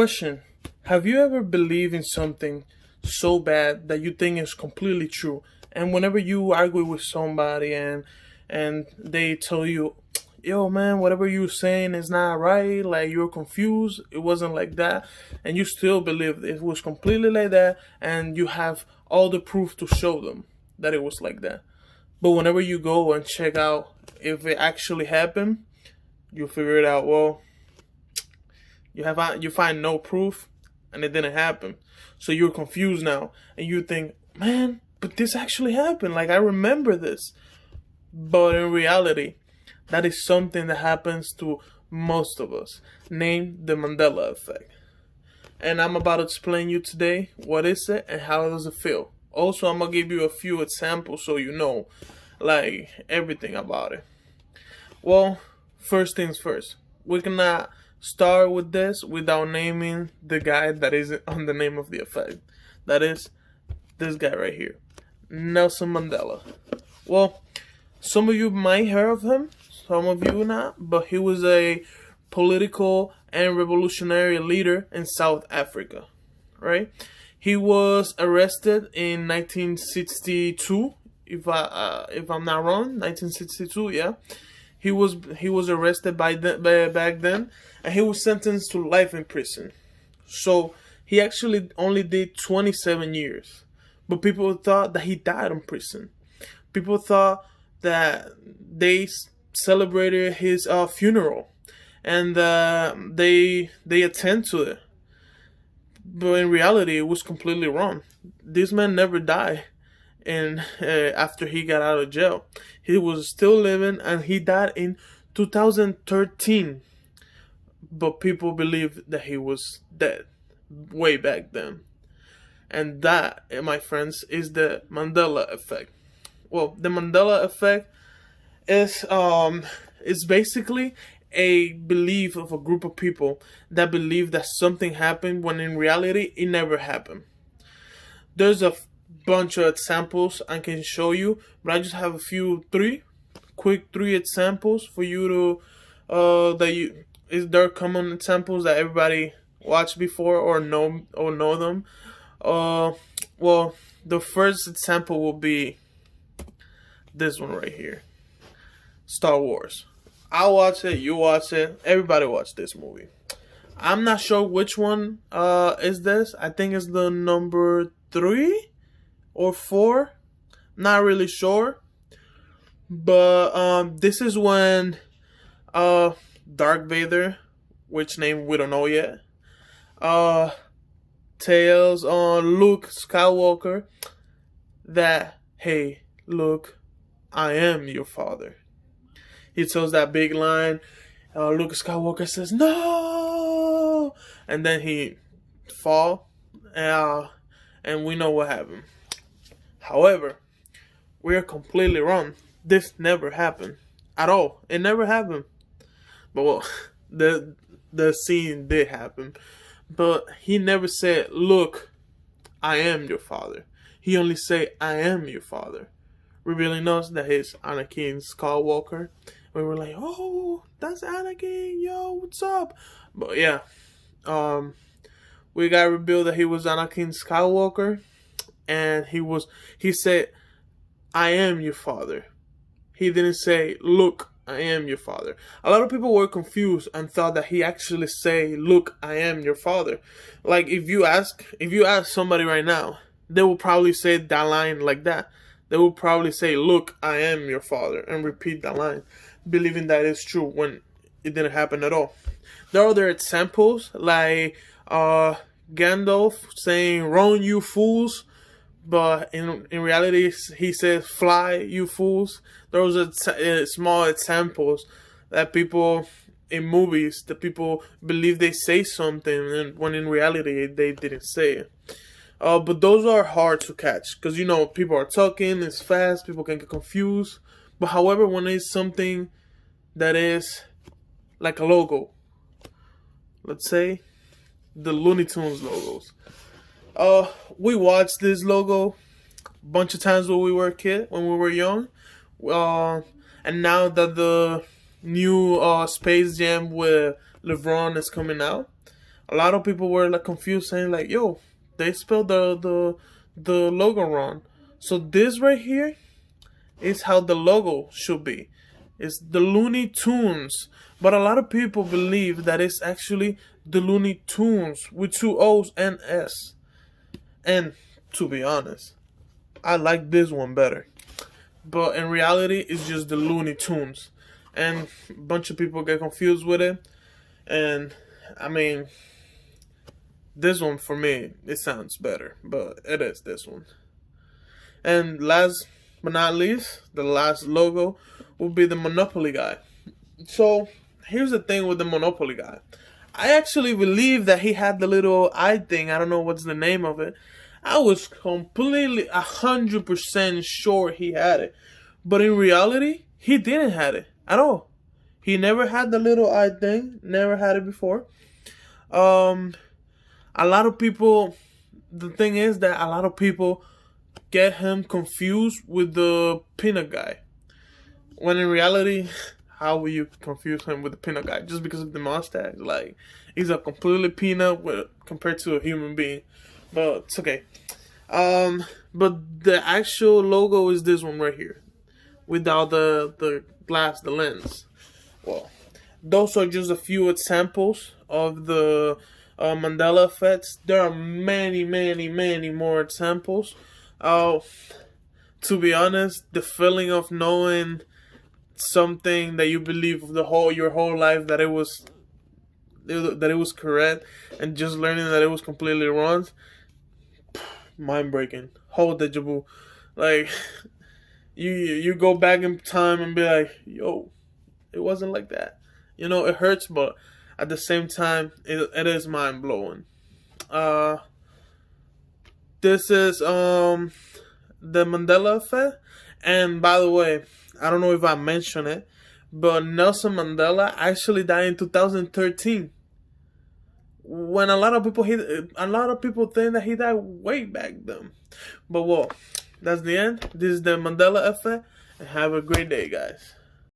Question: have you ever believed in something so bad that you think is completely true, and whenever you argue with somebody and they tell you, yo man, whatever you're saying is not right, like you're confused, it wasn't like that, and you still believe it was completely like that, and you have all the proof to show them that it was like that. But whenever you go and check out if it actually happened, you figure it out, well, you find no proof and it didn't happen. So you're confused now and you think, man, but this actually happened. Like I remember this. But in reality, that is something that happens to most of us, named the Mandela Effect. And I'm about to explain you today what is it and how does it feel. Also, I'm gonna give you a few examples so you know like everything about it. Well, first things first, we cannot start with this without naming the guy that is on the name of the effect. That is this guy right here, Nelson Mandela. Well, some of you might hear of him, some of you not, but he was a political and revolutionary leader in South Africa, right? He was arrested in 1962, if I'm not wrong, 1962, yeah. He was arrested back then, and he was sentenced to life in prison. So he actually only did 27 years, but people thought that he died in prison. People thought that they celebrated his funeral, and they attend to it. But in reality, it was completely wrong. This man never died. And after he got out of jail, he was still living, and he died in 2013. But people believe that he was dead way back then. And that, my friends, is the Mandela Effect. Well, the Mandela Effect is basically a belief of a group of people that believe that something happened when in reality it never happened. There's a bunch of examples I can show you, but I just have a few three examples for you to they're common examples that everybody watched before or know them. Well, the first example will be this one right here, Star Wars. I watch it, you watch it, everybody watch this movie. I'm not sure which one is this. I think it's the number 3 or 4, not really sure, but this is when Darth Vader, which name we don't know yet, tells on Luke Skywalker that, hey Luke, I am your father. He tells that big line. Luke Skywalker says no, and then he fall, and we know what happened. However, we are completely wrong. This never happened at all. It never happened. But well, the scene did happen. But he never said, "Look, I am your father." He only said, "I am your father," revealing us that he's Anakin Skywalker. We were like, "Oh, that's Anakin, yo, what's up?" But yeah, we got revealed that he was Anakin Skywalker. And he said, I am your father. He didn't say, look, I am your father. A lot of people were confused and thought that he actually say, look, I am your father. Like if you ask somebody right now, they will probably say that line like that. They will probably say, look, I am your father, and repeat that line, believing that it's true when it didn't happen at all. There are other examples like Gandalf saying, run you fools. But in reality, he says, fly, you fools. Those are small examples that people in movies, the people believe they say something, and when in reality, they didn't say it. But those are hard to catch because, you know, people are talking, it's fast, people can get confused. But however, when it's something that is like a logo, let's say the Looney Tunes logos. We watched this logo a bunch of times when we were a kid, when we were young. And now that the new Space Jam with LeBron is coming out, A lot of people were like confused, saying like, "Yo, they spelled the logo wrong." So this right here is how the logo should be. It's the Looney Tunes. But a lot of people believe that it's actually the Looney Tunes with two O's and S. And to be honest, I like this one better. But in reality, it's just the Looney Tunes. And a bunch of people get confused with it. And I mean, this one for me, it sounds better. But it is this one. And last but not least, the last logo will be the Monopoly guy. So here's the thing with the Monopoly guy. I actually believe that he had the little eye thing. I don't know what's the name of it. I was completely 100% sure he had it. But in reality, he didn't have it at all. He never had the little eye thing. Never had it before. A lot of people, the thing is that a lot of people get him confused with the peanut guy. When in reality, how will you confuse him with the peanut guy? Just because of the mustache? Like, he's a completely peanut compared to a human being. But it's okay. But the actual logo is this one right here. Without the glass, the lens. Well, those are just a few examples of the Mandela effects. There are many, many, many more examples. To be honest, the feeling of knowing something that you believe your whole life that it was correct, and just learning that it was completely wrong, mind breaking. Whole deja vu. Like you go back in time and be like, yo, it wasn't like that. You know, it hurts, but at the same time, it is mind blowing. This is the Mandela Effect. And by the way, I don't know if I mentioned it, but Nelson Mandela actually died in 2013. When a lot of people think that he died way back then. But well, that's the end. This is the Mandela Effect, and have a great day, guys.